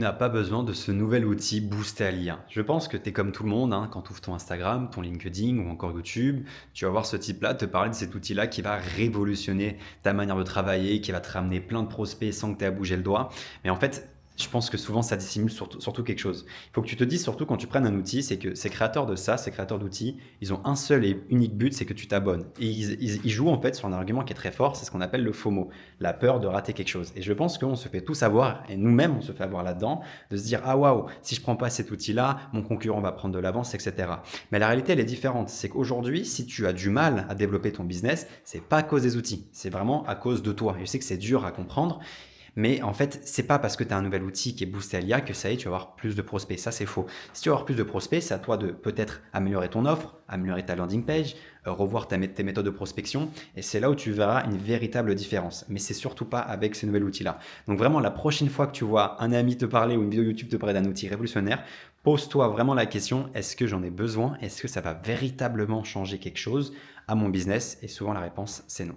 Tu n'as pas besoin de ce nouvel outil booster à l'IA. Je pense que tu es comme tout le monde, hein, quand tu ouvres ton Instagram, ton LinkedIn ou encore YouTube, tu vas voir ce type-là te parler de cet outil-là qui va révolutionner ta manière de travailler, qui va te ramener plein de prospects sans que tu aies à bouger le doigt. Mais en fait, je pense que souvent ça dissimule surtout quelque chose. Il faut que tu te dises surtout quand tu prennes un outil, c'est que ces créateurs de ça, ces créateurs d'outils, ils ont un seul et unique but, c'est que tu t'abonnes. Et ils jouent en fait sur un argument qui est très fort, c'est ce qu'on appelle le FOMO, la peur de rater quelque chose. Et je pense qu'on se fait tous avoir, et nous-mêmes on se fait avoir là-dedans, de se dire ah waouh, si je prends pas cet outil-là, mon concurrent va prendre de l'avance, etc. Mais la réalité elle est différente. C'est qu'aujourd'hui, si tu as du mal à développer ton business, c'est pas à cause des outils, c'est vraiment à cause de toi. Et je sais que c'est dur à comprendre, mais en fait, c'est pas parce que tu as un nouvel outil qui est boosté à l'IA que ça y est, tu vas avoir plus de prospects. Ça, c'est faux. Si tu veux avoir plus de prospects, c'est à toi de peut-être améliorer ton offre, améliorer ta landing page, revoir tes méthodes de prospection. Et c'est là où tu verras une véritable différence. Mais c'est surtout pas avec ce nouvel outil-là. Donc vraiment, la prochaine fois que tu vois un ami te parler ou une vidéo YouTube te parler d'un outil révolutionnaire, pose-toi vraiment la question, est-ce que j'en ai besoin? Est-ce que ça va véritablement changer quelque chose à mon business? Et souvent, la réponse, c'est non.